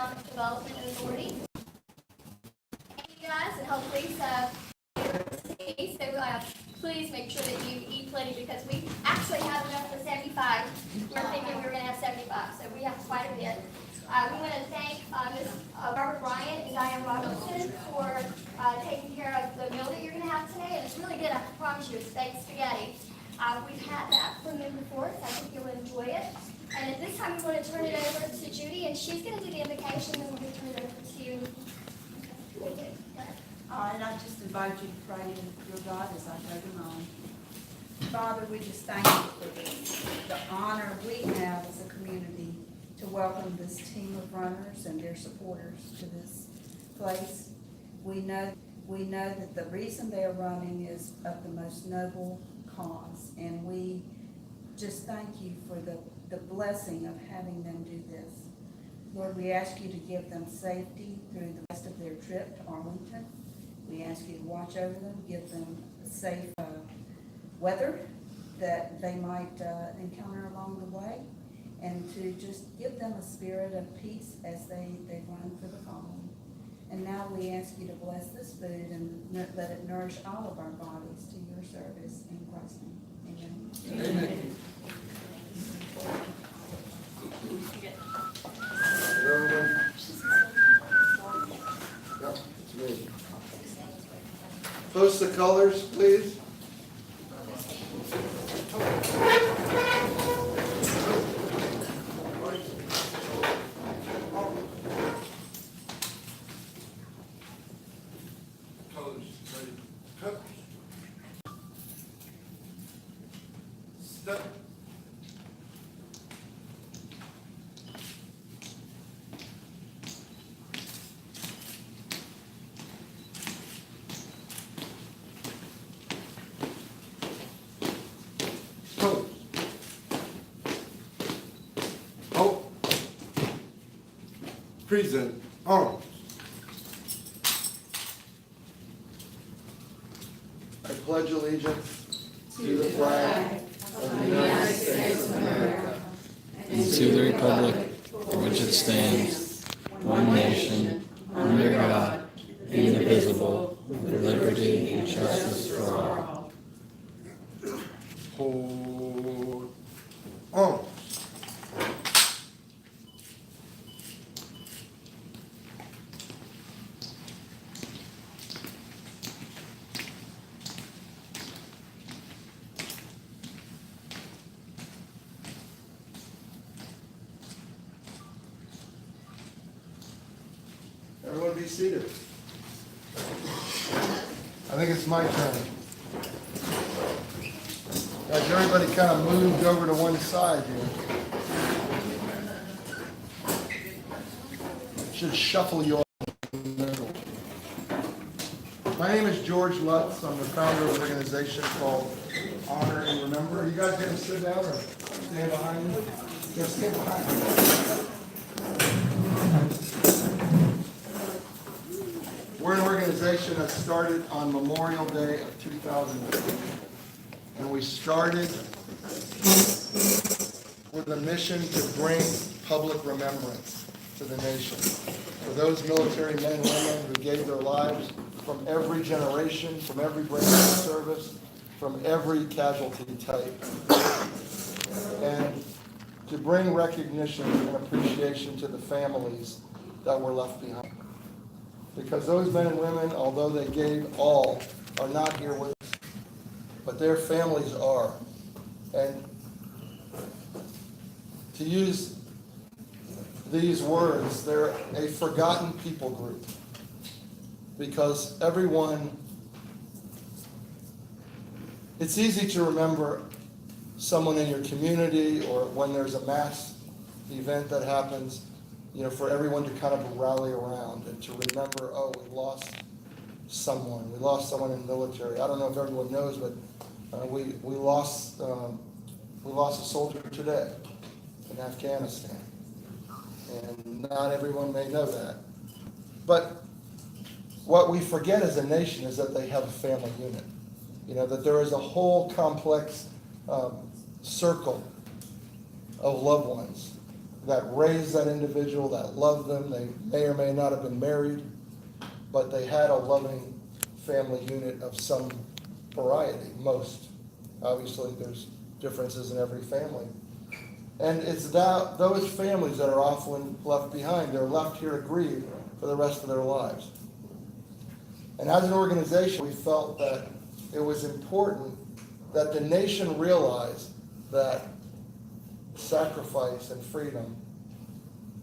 Economic Development Authority. Thank you guys, and hopefully so please make sure that you eat plenty because we actually have enough for 75. We were thinking we were going to have 75, so we have quite a bit. We want to thank Ms. Barbara Bryant and Diane Robertson for taking care of the meal that you're going to have today. And it's really good, I promise you, it's baked spaghetti. We've had that from them before, so I think you'll enjoy it. And at this time, we want to turn it over to Judy, and she's going to do the invocation, and we're going to turn it over to you. And I just invite you to pray to your God as I go to mine. Father, we just thank you for the honor we have as a community to welcome this team of runners and their supporters to this place. We know that the reason they are running is of the most noble cause, and we just thank you for the blessing of having them do this. Lord, we ask you to give them safety through the rest of their trip to Arlington. We ask you to watch over them, give them safe weather that they might encounter along the way, and to just give them a spirit of peace as they run for the following. And now we ask you to bless this food and let it nourish all of our bodies to your service. In Christ's name, amen. Amen. Yep, it's me. Post the colors, please. Colors, ready, cut. Step. Present arms. I pledge allegiance to the flag of the United States of America and to the republic for which it stands, one nation, under God, indivisible, with liberty and justice for all. Hold arms. Everyone be seated. I think it's my turn. Guys, everybody kind of moved over to one side here. Should shuffle you all in the middle. My name is George Lutz. I'm the founder of an organization called Honor and Remember. Are you guys going to sit down or stand behind me? Just stay behind me. We're an organization that started on Memorial Day of 2008. And we started with a mission to bring public remembrance to the nation. For those military men and women who gave their lives from every generation, from every branch of service, from every casualty type. And to bring recognition and appreciation to the families that were left behind. Because those men and women, although they gave all, are not here with us. But their families are. And to use these words, they're a forgotten people group. Because everyone, it's easy to remember someone in your community or when there's a mass event that happens, you know, for everyone to kind of rally around and to remember, oh, we lost someone. We lost someone in the military. I don't know if everyone knows, but we lost a soldier today in Afghanistan. And not everyone may know that. But what we forget as a nation is that they have a family unit. You know, that there is a whole complex circle of loved ones that raised that individual, that loved them. They may or may not have been married, but they had a loving family unit of some variety, most. Obviously, there's differences in every family. And it's those families that are often left behind. They're left here to grieve for the rest of their lives. And as an organization, we felt that it was important that the nation realize that sacrifice and freedom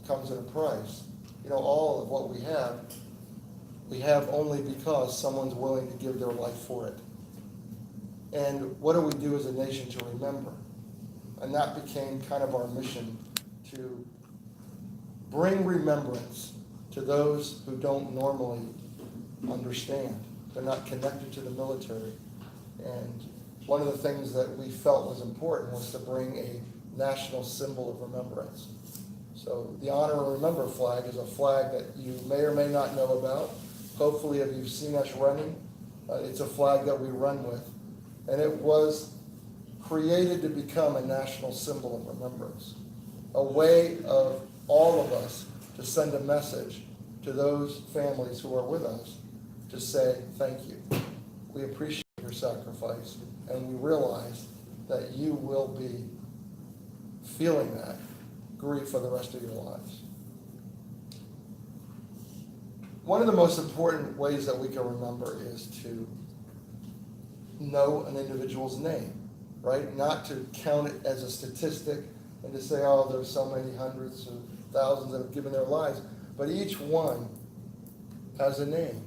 comes at a price. You know, all of what we have only because someone's willing to give their life for it. And what do we do as a nation to remember? And that became kind of our mission, to bring remembrance to those who don't normally understand. They're not connected to the military. And one of the things that we felt was important was to bring a national symbol of remembrance. So the Honor and Remember flag is a flag that you may or may not know about. Hopefully, if you've seen us running, it's a flag that we run with. And it was created to become a national symbol of remembrance, a way of all of us to send a message to those families who are with us to say thank you. We appreciate your sacrifice, and we realize that you will be feeling that grief for the rest of your lives. One of the most important ways that we can remember is to know an individual's name, right? Not to count it as a statistic and to say, oh, there's so many hundreds of thousands that have given their lives, but each one has a name.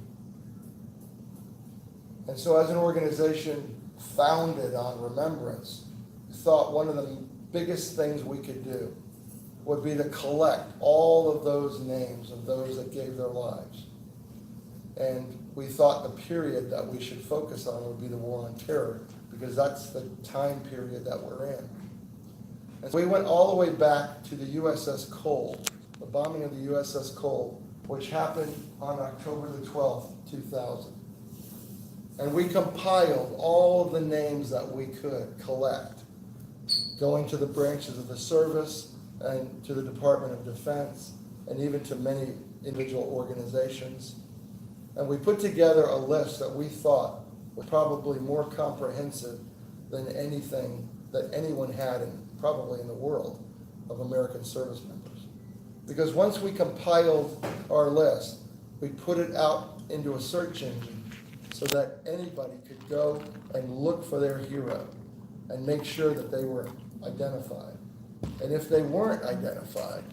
And so as an organization founded on remembrance, we thought one of the biggest things we could do would be to collect all of those names of those that gave their lives. And we thought the period that we should focus on would be the War on Terror, because that's the time period that we're in. And so we went all the way back to the USS Cole, the bombing of the USS Cole, which happened on October the 12th, 2000. And we compiled all of the names that we could collect, going to the branches of the service and to the Department of Defense and even to many individual organizations. And we put together a list that we thought was probably more comprehensive than anything that anyone had probably in the world of American service members. Because once we compiled our list, we put it out into a search engine so that anybody could go and look for their hero and make sure that they were identified. And if they weren't identified,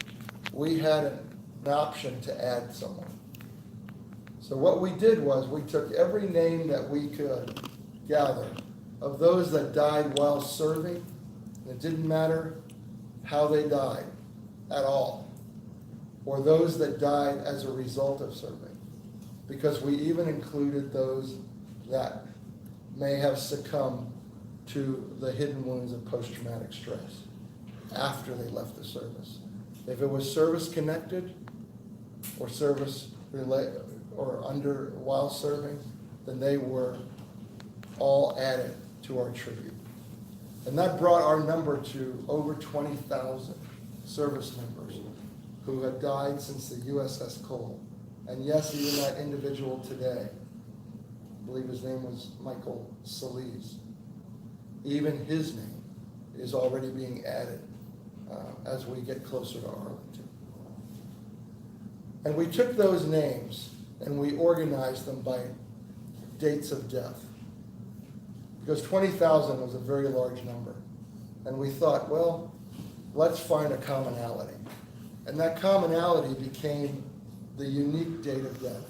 we had an option to add someone. So what we did was we took every name that we could gather of those that died while serving. And it didn't matter how they died at all, or those that died as a result of serving, because we even included those that may have succumbed to the hidden wounds of post-traumatic stress after they left the service. If it was service connected or service related or under while serving, then they were all added to our tribute. And that brought our number to over 20,000 service members who had died since the USS Cole. And yes, even that individual today, I believe his name was Michael Solis, even his name is already being added as we get closer to Arlington. And we took those names and we organized them by dates of death, because 20,000 was a very large number. And we thought, well, let's find a commonality. And that commonality became the unique date of death.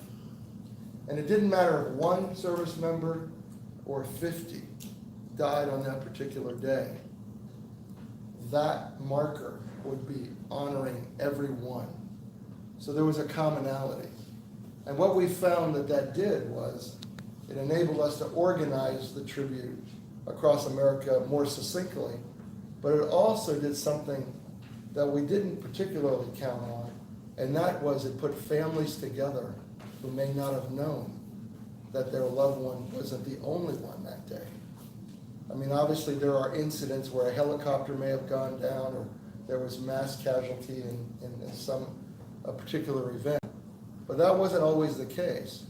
And it didn't matter if one service member or 50 died on that particular day. That marker would be honoring everyone. So there was a commonality. And what we found that did was it enabled us to organize the tribute across America more succinctly, but it also did something that we didn't particularly count on, and that was it put families together who may not have known that their loved one wasn't the only one that day. I mean, obviously there are incidents where a helicopter may have gone down or there was mass casualty in a particular event. But that wasn't always the case,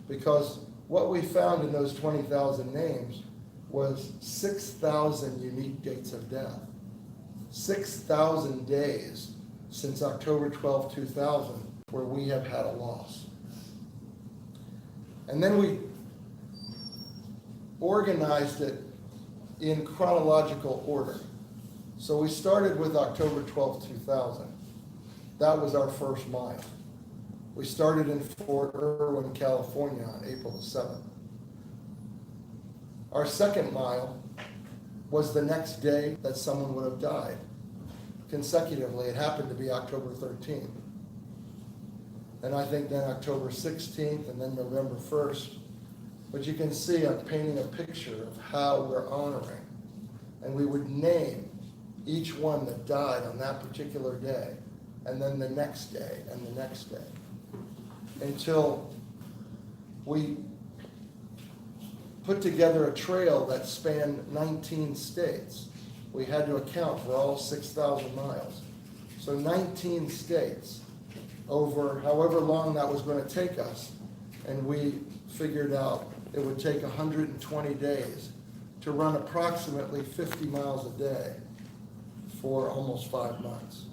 because what we found in those 20,000 names was 6,000 unique dates of death. 6,000 days since October 12, 2000, where we have had a loss. And then we organized it in chronological order. So we started with October 12, 2000. That was our first mile. We started in Fort Irwin, California on April the 7th. Our second mile was the next day that someone would have died. Consecutively, it happened to be October 13th. And I think then October 16th and then November 1st. But you can see I'm painting a picture of how we're honoring. And we would name each one that died on that particular day, and then the next day, and the next day, until we put together a trail that spanned 19 states. We had to account for all 6,000 miles. So 19 states over however long that was going to take us. And we figured out it would take 120 days to run approximately 50 miles a day for almost 5 months.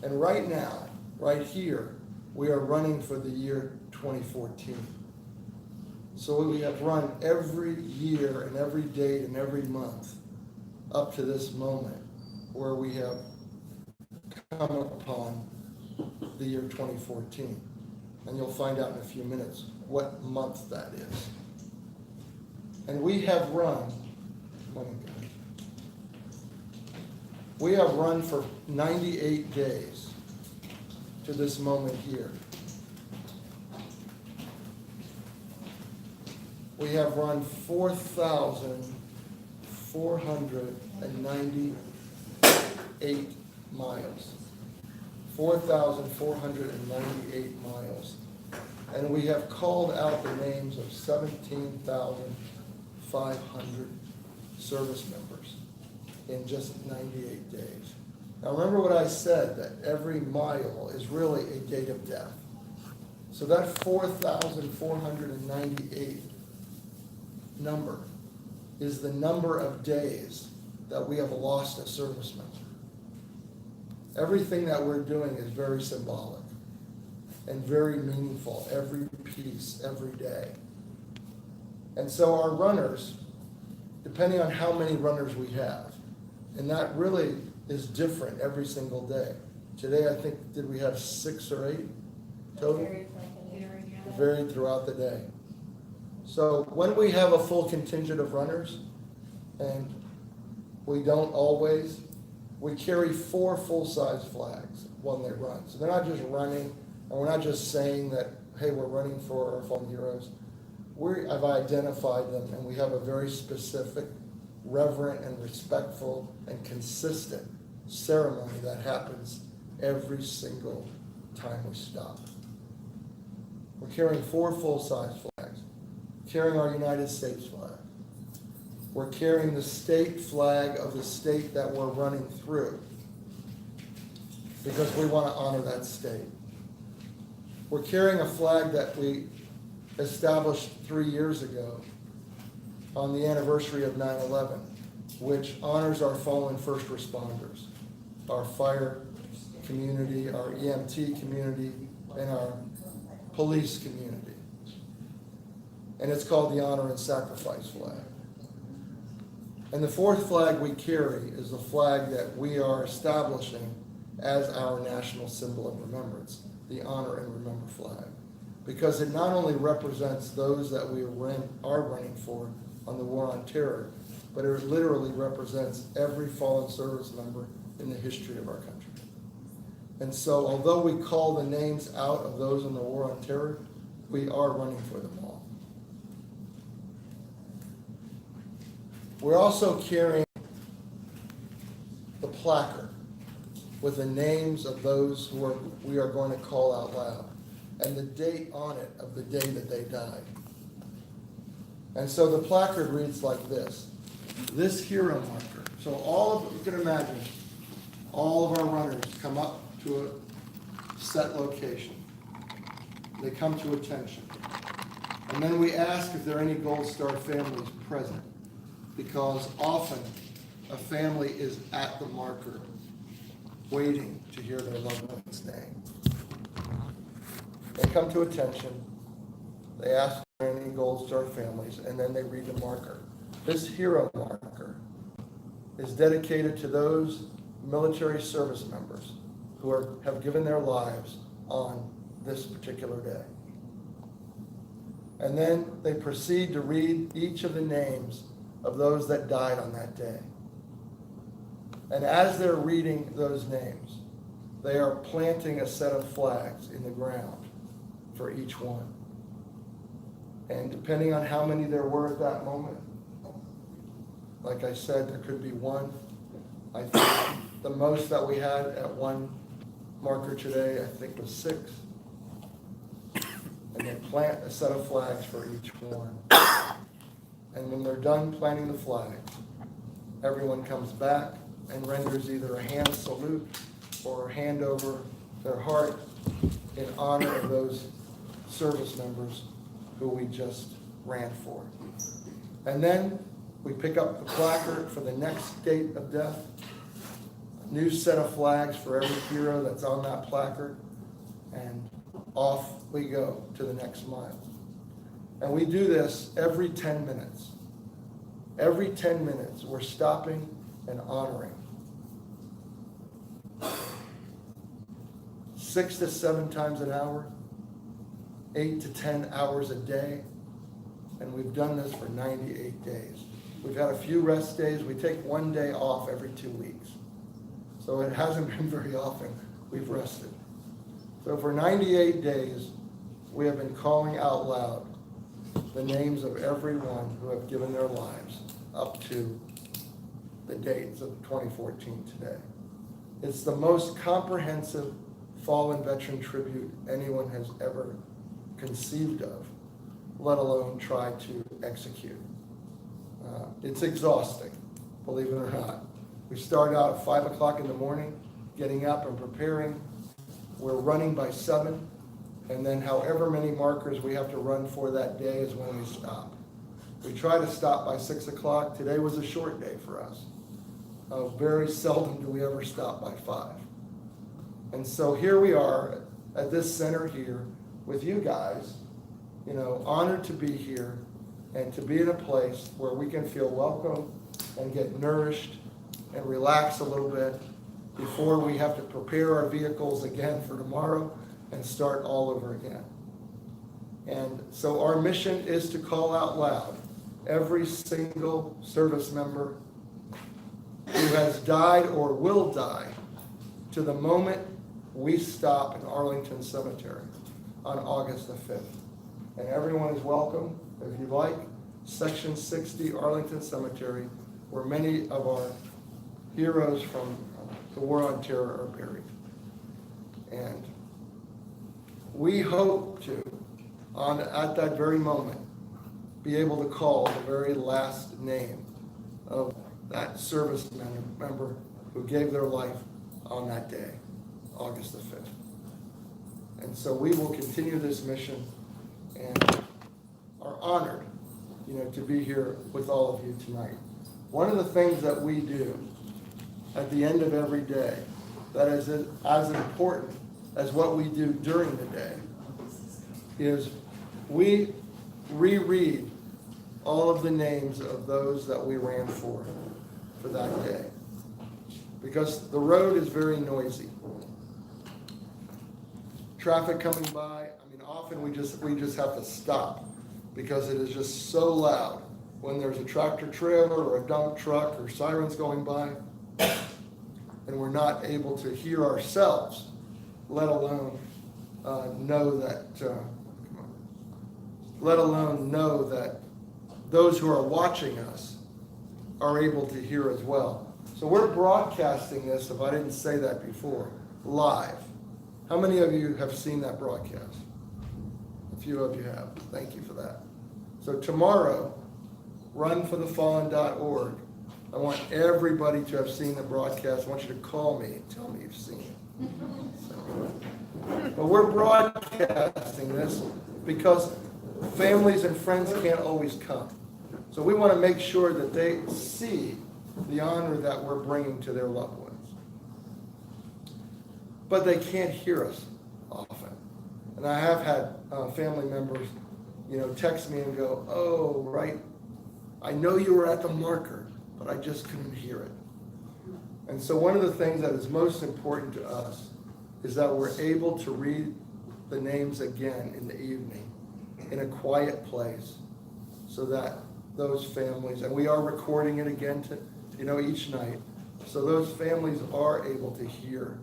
And right now, right here, we are running for the year 2014. So we have run every year and every date and every month up to this moment where we have come upon the year 2014. And you'll find out in a few minutes what month that is. And we have run, we have run for 98 days to this moment here. We have run 4,498 miles. 4,498 miles. And we have called out the names of 17,500 service members in just 98 days. Now remember what I said, that every mile is really a date of death. So that 4,498 number is the number of days that we have lost a service member. Everything that we're doing is very symbolic and very meaningful, every piece, every day. And so our runners, depending on how many runners we have, and that really is different every single day. Today, I think, did we have 6 or 8 total? Varied throughout the day. So when we have a full contingent of runners, and we don't always, we carry 4 full-size flags when they run. So they're not just running, and we're not just saying that, hey, we're running for our fallen heroes. I've identified them, and we have a very specific, reverent, and respectful, and consistent ceremony that happens every single time we stop. We're carrying 4 full-size flags, carrying our United States flag. We're carrying the state flag of the state that we're running through, because we want to honor that state. We're carrying a flag that we established 3 years ago on the anniversary of 9/11, which honors our fallen first responders, our fire community, our EMT community, and our police community. And it's called the Honor and Sacrifice flag. And the 4th flag we carry is the flag that we are establishing as our national symbol of remembrance, the Honor and Remember flag. Because it not only represents those that we are running for on the War on Terror, but it literally represents every fallen service member in the history of our country. And so although we call the names out of those in the War on Terror, we are running for them all. We're also carrying the placard with the names of those who we are going to call out loud, and the date on it of the day that they died. And so the placard reads like this: this hero marker So you can imagine, all of our runners come up to a set location. They come to attention. And then we ask if there are any Gold Star families present, because often a family is at the marker waiting to hear their loved one's name. They come to attention, they ask if there are any Gold Star families, and then they read the marker. This hero marker is dedicated to those military service members who have given their lives on this particular day. And then they proceed to read each of the names of those that died on that day. And as they're reading those names, they are planting a set of flags in the ground for each one. And depending on how many there were at that moment, like I said, there could be one. I think the most that we had at one marker today, I think, was 6. And they plant a set of flags for each one. And when they're done planting the flags, everyone comes back and renders either a hand salute or a hand over their heart in honor of those service members who we just ran for. And then we pick up the placard for the next date of death, a new set of flags for every hero that's on that placard, and off we go to the next mile. And we do this every 10 minutes. Every 10 minutes, we're stopping and honoring 6 to 7 times an hour, 8 to 10 hours a day, and we've done this for 98 days. We've had a few rest days. We take 1 day off every 2 weeks. So it hasn't been very often we've rested. So for 98 days, we have been calling out loud the names of everyone who have given their lives up to the dates of 2014 today. It's the most comprehensive fallen veteran tribute anyone has ever conceived of, let alone tried to execute. It's exhausting, believe it or not. We start out at 5 o'clock in the morning, getting up and preparing. We're running by 7, and then however many markers we have to run for that day is when we stop. We try to stop by 6 o'clock. Today was a short day for us. Very seldom do we ever stop by 5. And so here we are at this center here with you guys, honored to be here and to be in a place where we can feel welcome and get nourished and relax a little bit before we have to prepare our vehicles again for tomorrow and start all over again. And so our mission is to call out loud every single service member who has died or will die to the moment we stop in Arlington Cemetery on August the 5th. And everyone is welcome, if you like, Section 60 Arlington Cemetery, where many of our heroes from the War on Terror are buried. And we hope to, at that very moment, be able to call the very last name of that service member who gave their life on that day, August the 5th. And so we will continue this mission and are honored, to be here with all of you tonight. One of the things that we do at the end of every day that is as important as what we do during the day is we reread all of the names of those that we ran for that day. Because the road is very noisy. Traffic coming by, often we just have to stop because it is just so loud when there's a tractor trailer or a dump truck or sirens going by, and we're not able to hear ourselves, let alone know that those who are watching us are able to hear as well. So we're broadcasting this, if I didn't say that before, live. How many of you have seen that broadcast? A few of you have. Thank you for that. So tomorrow, runforthefallen.org I want everybody to have seen the broadcast. I want you to call me and tell me you've seen it. So, but we're broadcasting this because families and friends can't always come. So we want to make sure that they see the honor that we're bringing to their loved ones. But they can't hear us often. And I have had family members, text me and go, "Oh, right, I know you were at the marker, but I just couldn't hear it." And so one of the things that is most important to us is that we're able to read the names again in the evening in a quiet place so that those families, and we are recording it again each night, so those families are able to hear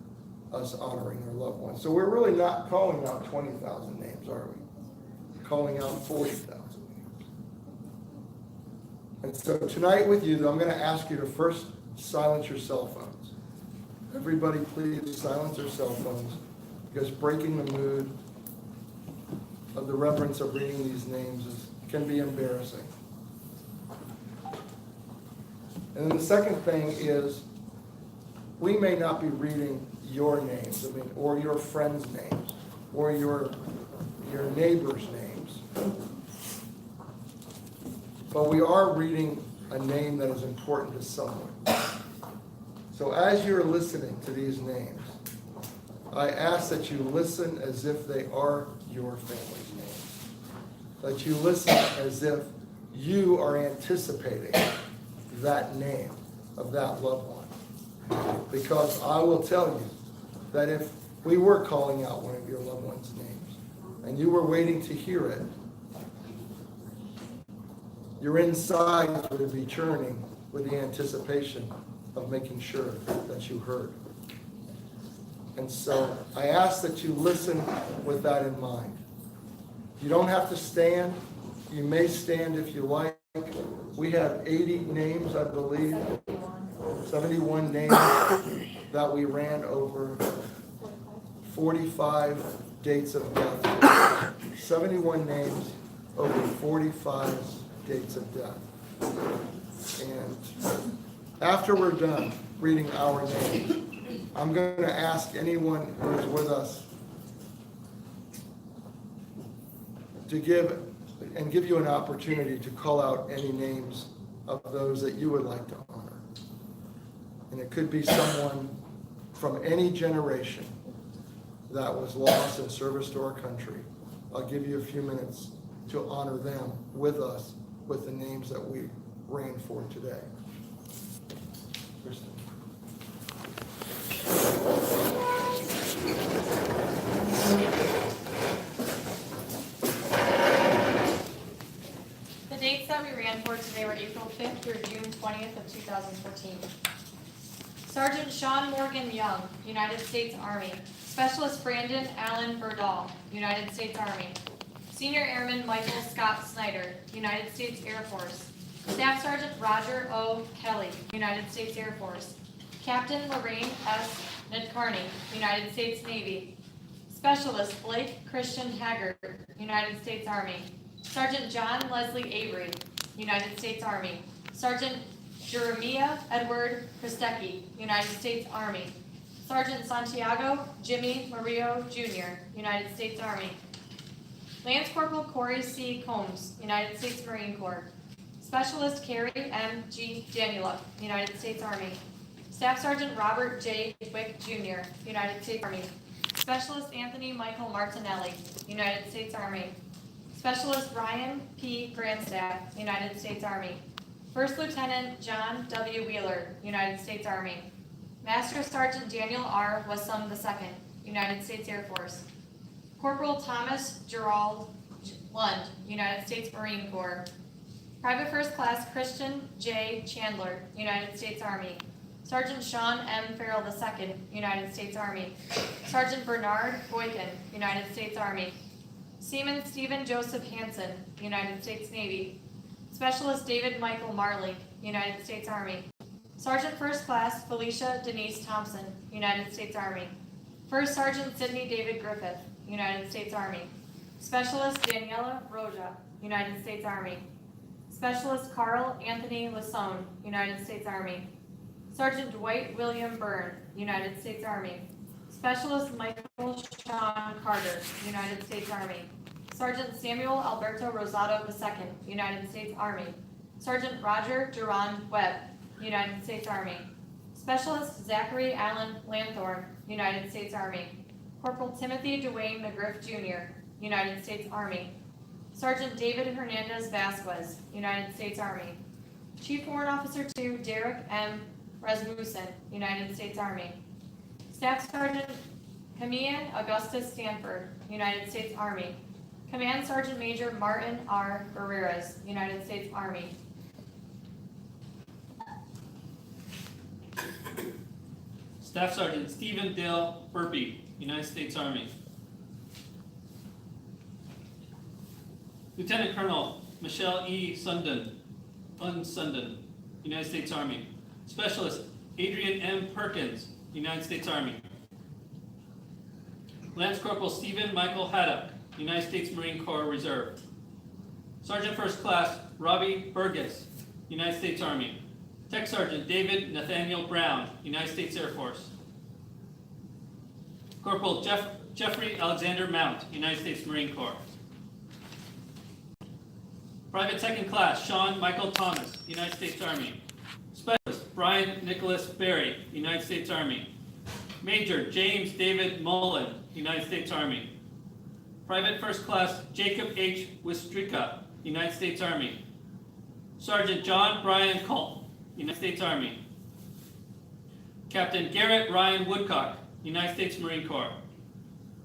us honoring their loved ones. So we're really not calling out 20,000 names, are we? We're calling out 40,000 names. And so tonight with you, I'm going to ask you to first silence your cell phones. Everybody please silence their cell phones, because breaking the mood of the reverence of reading these names can be embarrassing. And then the second thing is, we may not be reading your names, or your friends' names, or your neighbors' names. But we are reading a name that is important to someone. So as you're listening to these names, I ask that you listen as if they are your family's names. That you listen as if you are anticipating that name of that loved one. Because I will tell you that if we were calling out one of your loved one's names and you were waiting to hear it, your insides would be churning with the anticipation of making sure that you heard. And so I ask that you listen with that in mind. You don't have to stand. You may stand if you like. We have 80 names, I believe, 71 names that we ran over 45 dates of death. 71 names over 45 dates of death. And after we're done reading our names, I'm going to ask anyone who is with us to give you an opportunity to call out any names of those that you would like to honor. And it could be someone from any generation that was lost in service to our country. I'll give you a few minutes to honor them with us with the names that we ran for today. Kristen. The dates that we ran for today were April 5th through June 20th of 2014. Sergeant Sean Morgan Young, United States Army. Specialist Brandon Allen Berdahl, United States Army. Senior Airman Michael Scott Snyder, United States Air Force. Staff Sergeant Roger O. Kelly, United States Air Force. Captain Lorraine S. Nadkarni, United States Navy. Specialist Blake Christian Haggard, United States Army. Sergeant John Leslie Avery, United States Army. Sergeant Jeremiah Edward Kristecki, United States Army. Sergeant Santiago Jimmy Murillo Jr., United States Army. Lance Corporal Corey C. Combs, United States Marine Corps. Specialist Carrie M. G. Daniluk, United States Army. Staff Sergeant Robert J. Wick Jr., United States Army. Specialist Anthony Michael Martinelli, United States Army. Specialist Ryan P. Grandstaff, United States Army. First Lieutenant John W. Wheeler, United States Army. Master Sergeant Daniel R. Wassum II, United States Air Force. Corporal Thomas Gerald Lund, United States Marine Corps. Private First Class Christian J. Chandler, United States Army. Sergeant Sean M. Farrell II, United States Army. Sergeant Bernard Boykin, United States Army. Seaman Stephen Joseph Hansen, United States Navy. Specialist David Michael Marley, United States Army. Sergeant First Class Felicia Denise Thompson, United States Army. First Sergeant Sidney David Griffith, United States Army. Specialist Daniela Roja, United States Army. Specialist Carl Anthony Lasone, United States Army. Sergeant Dwight William Byrne, United States Army. Specialist Michael Sean Carter, United States Army. Sergeant Samuel Alberto Rosado II, United States Army. Sergeant Roger Durand Webb, United States Army. Specialist Zachary Allen Lanthorn, United States Army. Corporal Timothy Dwayne McGriff Jr., United States Army. Sergeant David Hernandez Vasquez, United States Army. Chief Warrant Officer 2 Derek M. Rasmussen, United States Army. Staff Sergeant Camille Augustus Stanford, United States Army. Command Sergeant Major Martin R. Barreras, United States Army. Staff Sergeant Stephen Dale Burpee, United States Army. Lieutenant Colonel Michelle E. Sundin, United States Army. Specialist Adrian M. Perkins, United States Army. Lance Corporal Stephen Michael Haddock, United States Marine Corps Reserve. Sergeant First Class Robbie Burgess, United States Army. Tech Sergeant David Nathaniel Brown, United States Air Force. Corporal Jeffrey Alexander Mount, United States Marine Corps. Private Second Class Sean Michael Thomas, United States Army. Specialist Brian Nicholas Berry, United States Army. Major James David Mullen, United States Army. Private First Class Jacob H. Wistrika, United States Army. Sergeant John Brian Colt, United States Army. Captain Garrett Ryan Woodcock, United States Marine Corps.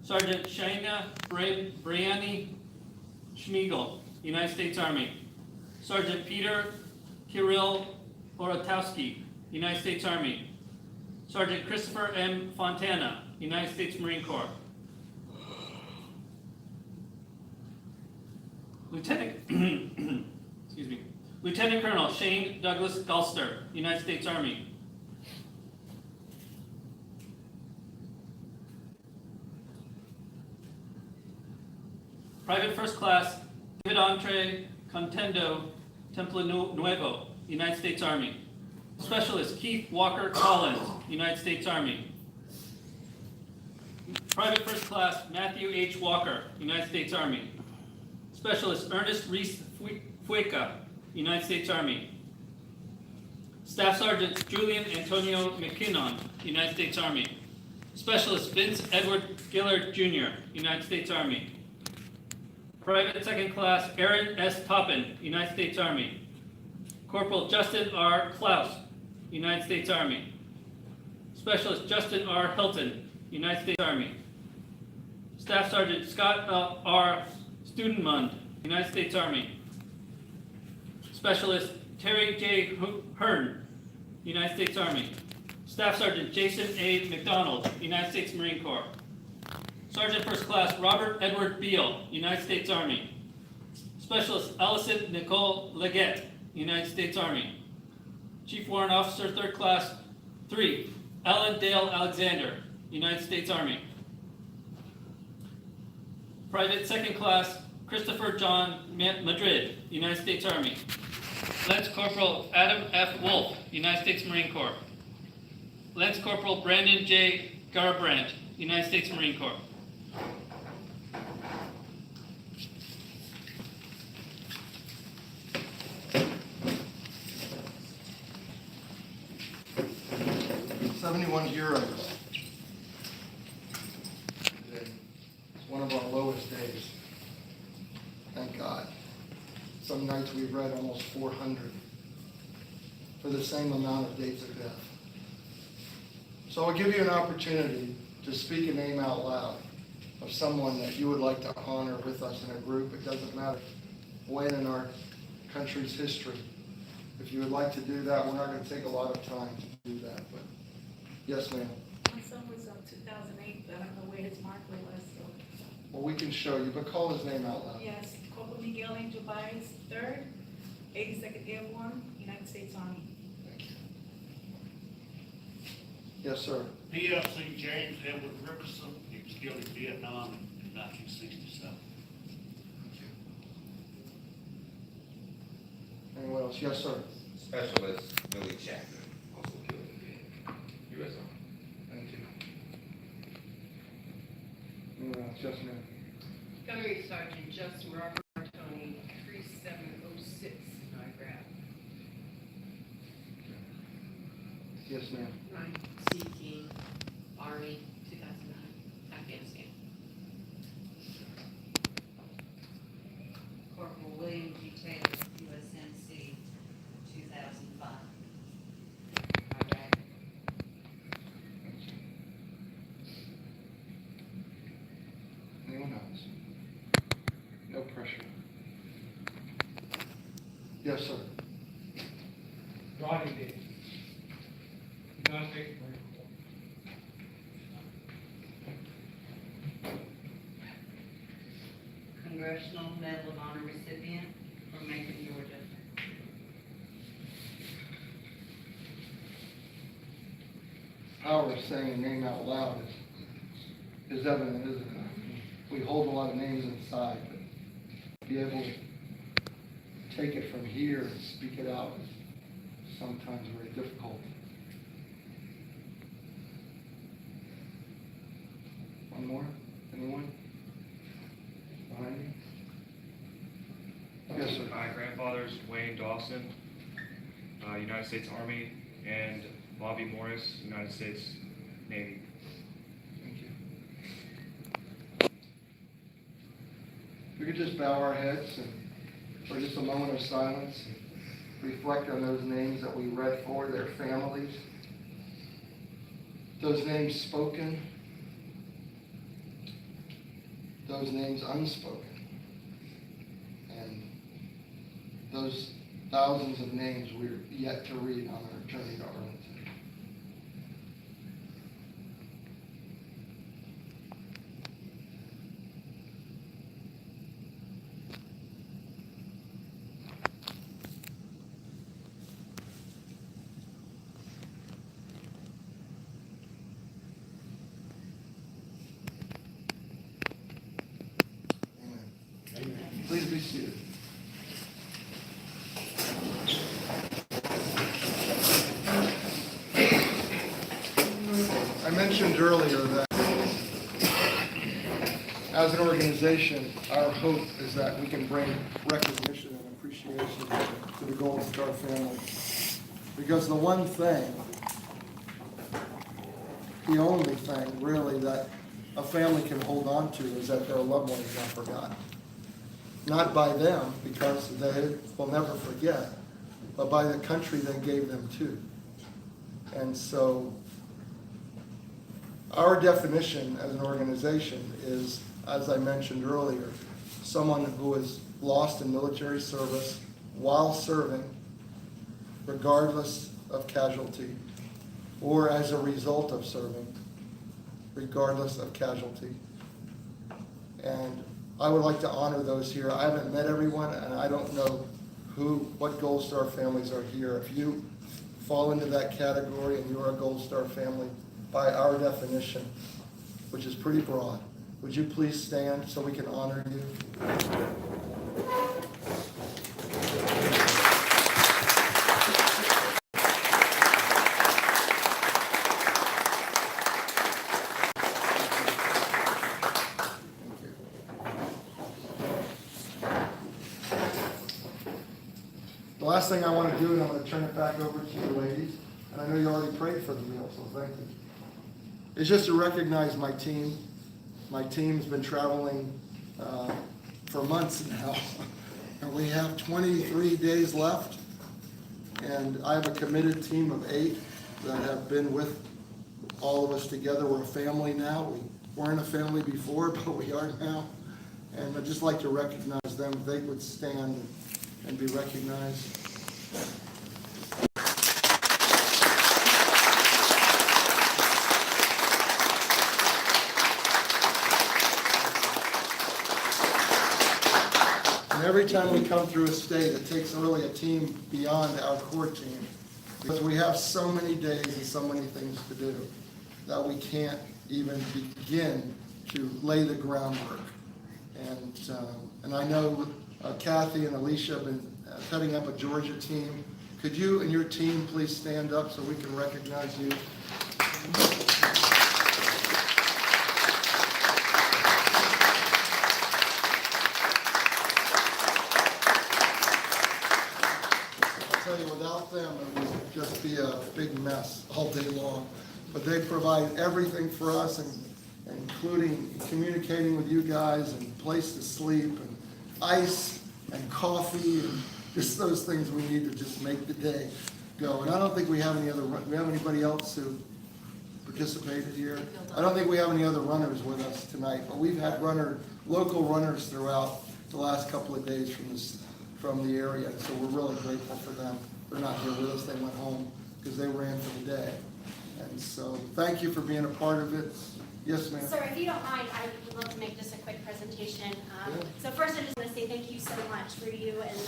Sergeant Shaina Brianni Schmiegel, United States Army. Sergeant Peter Kirill Boratowski, United States Army. Sergeant Christopher M. Fontana, United States Marine Corps. Lieutenant, excuse me, Lieutenant Colonel Shane Douglas Gulster, United States Army. Private First Class David Entre Contendo Templanuevo, United States Army. Specialist Keith Walker Collins, United States Army. Private First Class Matthew H. Walker, United States Army. Specialist Ernest Reese Fueca, United States Army. Staff Sergeant Julian Antonio McKinnon, United States Army. Specialist Vince Edward Gillard Jr., United States Army. Private Second Class Aaron S. Toppin, United States Army. Corporal Justin R. Klaus, United States Army. Specialist Justin R. Hilton, United States Army. Staff Sergeant Scott R. Studenmund, United States Army. Specialist Terry J. Hearn, United States Army. Staff Sergeant Jason A. McDonald, United States Marine Corps. Sergeant First Class Robert Edward Beal, United States Army. Specialist Allison Nicole Leggett, United States Army. Chief Warrant Officer Third Class 3, Alan Dale Alexander, United States Army. Private Second Class Christopher John Madrid, United States Army. Lance Corporal Adam F. Wolf, United States Marine Corps. Lance Corporal Brandon J. Garbrandt, United States Marine Corps. $71 heroes. Today. It's one of our lowest days. Thank God. Some nights we've read almost 400 for the same amount of dates of death. So I'll give you an opportunity to speak a name out loud of someone that you would like to honor with us in a group. It doesn't matter when in our country's history. If you would like to do that, we're not going to take a lot of time to do that, but yes, ma'am. My son was 2008, but I don't know where his marker was, so. Well, we can show you, but call his name out loud. Yes, Corporal Miguel Angel Baez, 3rd, 82nd Airborne, United States Army. Thank you. Yes, sir. PLC James Edward Rickerson, he was killed in Vietnam in 1967. Thank you. Anyone else? Yes, sir. Specialist Billy Chapman, also killed in U.S. Army. Thank you. Anyone else? Yes, ma'am. Gunnery Sergeant Justin Robert Martoni, 3706, Niagara. Yes, ma'am. Ryan C. King, Army, 2009, Afghanistan. Corporal William G. Taylor, USMC, 2005, Iraq. Anyone else? No pressure. Yes, sir. Rodney Davis, United States Marine Corps. Congressional Medal of Honor recipient from Macon, Georgia. Power of saying a name out loud is evident, isn't it? We hold a lot of names inside, but to be able to take it from here and speak it out is sometimes very difficult. One more? Anyone? Behind you? Yes, sir. My grandfather's Wayne Dawson, United States Army, and Bobby Morris, United States Navy. Thank you. We could just bow our heads and for just a moment of silence and reflect on those names that we read for, their families, those names spoken, those names unspoken, and those thousands of names we're yet to read on our journey to Arlington. Please be seated. I mentioned earlier that as an organization, our hope is that we can bring recognition and appreciation to the Golden Star family. Because the one thing, the only thing really that a family can hold on to is that their loved one is not forgotten. Not by them, because they will never forget, but by the country they gave them to. And so our definition as an organization is, as I mentioned earlier, someone who is lost in military service while serving, regardless of casualty, or as a result of serving, regardless of casualty. And I would like to honor those here. I haven't met everyone, and I don't know what Gold Star families are here. If you fall into that category and you are a Gold Star family, by our definition, which is pretty broad, would you please stand so we can honor you? The last thing I want to do, and I'm going to turn it back over to you ladies, and I know you already prayed for the meal, so thank you, is just to recognize my team. My team's been traveling for months now, and we have 23 days left, and I have a committed team of 8 that have been with all of us together. We're a family now. We weren't a family before, but we are now, and I'd just like to recognize them. If they would stand and be recognized. And every time we come through a state, it takes really a team beyond our core team, because we have so many days and so many things to do that we can't even begin to lay the groundwork. And I know Kathy and Alicia have been heading up a Georgia team. Could you and your team please stand up so we can recognize you? I'll tell you, without them, it would just be a big mess all day long. But they provide everything for us, including communicating with you guys and place to sleep and ice and coffee and just those things we need to just make the day go. And I don't think we have any other, do we have anybody else who participated here? I don't think we have any other runners with us tonight, but we've had local runners throughout the last couple of days from the area, so we're really grateful for them. They're not here with us, they went home because they ran for the day. And so, thank you for being a part of it. Yes, ma'am? Sir, if you don't mind, I would love to make just a quick presentation. So first, I just want to say thank you so much for you and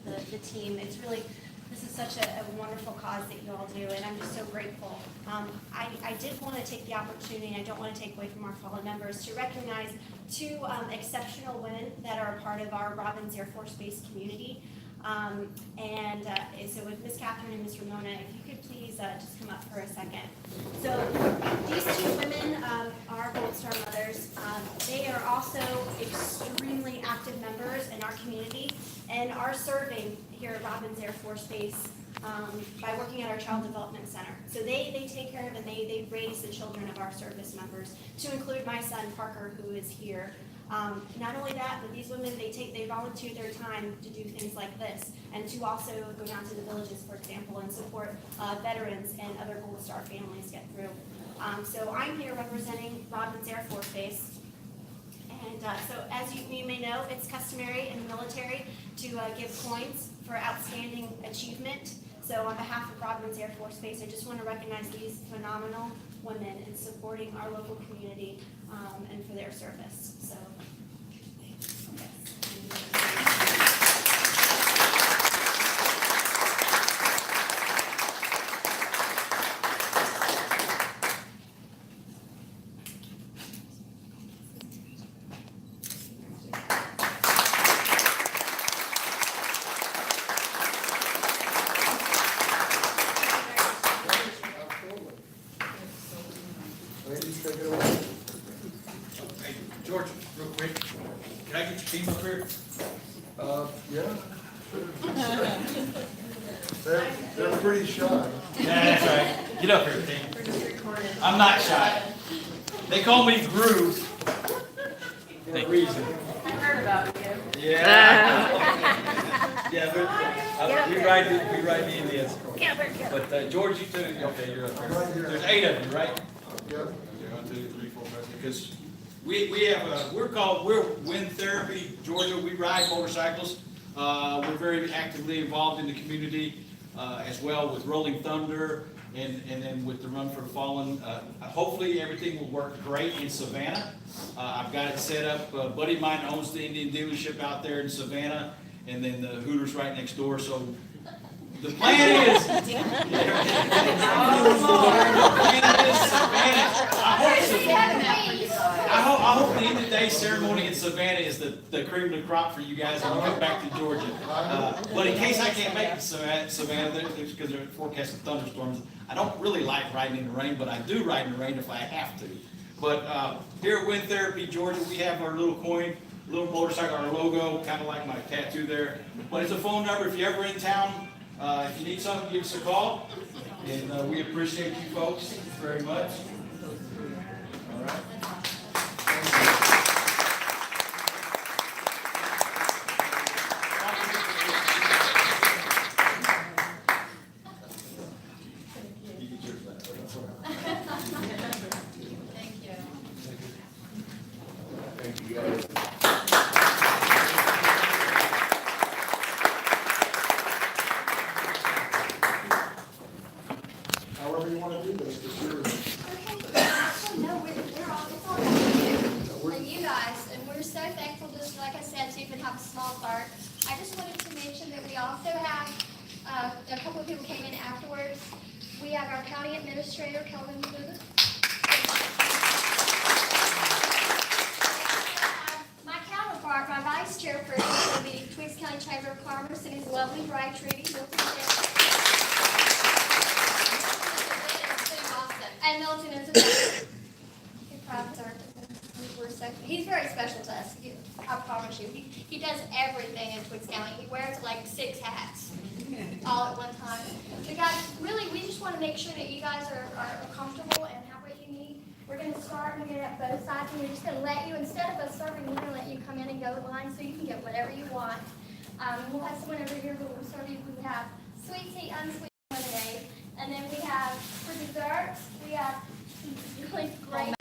the team. It's really, this is such a wonderful cause that you all do, and I'm just so grateful. I did want to take the opportunity, and I don't want to take away from our fellow members, to recognize two exceptional women that are a part of our Robins Air Force Base community. So with Miss Catherine and Miss Ramona, if you could please just come up for a second. So these two women are Gold Star mothers. They are also extremely active members in our community and are serving here at Robins Air Force Base by working at our Child Development Center. So they take care of and they raise the children of our service members, to include my son Parker, who is here. Not only that, but these women, they volunteer their time to do things like this, and to also go down to the villages, for example, and support veterans and other Gold Star families get through. So I'm here representing Robins Air Force Base. And so as you may know, it's customary in the military to give coins for outstanding achievement. So on behalf of Robins Air Force Base, I just want to recognize these phenomenal women in supporting our local community and for their service. So, Ladies, take it away. Hey, George, real quick, can I get your team up here? Yeah. They're pretty shy. Yeah, that's right. Get up here, team. I'm not shy. They call me Groove. For a reason. I heard about you. Yeah. Yeah, but we ride the Indians. But George, you too. Okay, you're up here. There's 8 of you, right? Yep. 1, 2, 3, 4, 5. Because we have we're Wind Therapy Georgia. We ride motorcycles. We're very actively involved in the community as well with Rolling Thunder and then with the Run for the Fallen. Hopefully everything will work great in Savannah. I've got it set up. A buddy of mine owns the Indian dealership out there in Savannah, and then the Hooters right next door. So the plan is, I hope the end of the day ceremony in Savannah is the cream of the crop for you guys when you come back to Georgia. But in case I can't make it to Savannah, because they're forecasting thunderstorms, I don't really like riding in the rain, but I do ride in the rain if I have to. But here at Wind Therapy Georgia, we have our little coin, little motorcycle, our logo, kind of like my tattoo there. But it's a phone number if you're ever in town. If you need something, give us a call. And we appreciate you folks very much. All right. However you want to do this, just do it. No, we're all, it's all about you and you guys, and we're so thankful, just like I said, to even have a small part. I just wanted to mention that we also have, a couple of people came in afterwards. We have our county administrator, Kelvin Booth. My counterpart, my vice chairperson, will be Twiggs County County Chamber of Commerce, and his lovely bride, Trudy. And Milton is a he's very special to us. I promise you. He does everything in Twiggs County. He wears like 6 hats all at one time. So guys, really, we just want to make sure that you guys are comfortable and have what you need. We're going to start, and we're going to have both sides, and we're just going to let you, instead of us serving, we're going to let you come in and go line so you can get whatever you want. We'll have someone over here who will serve you. We have sweet tea, unsweet lemonade, and then we have, for desserts, we have really great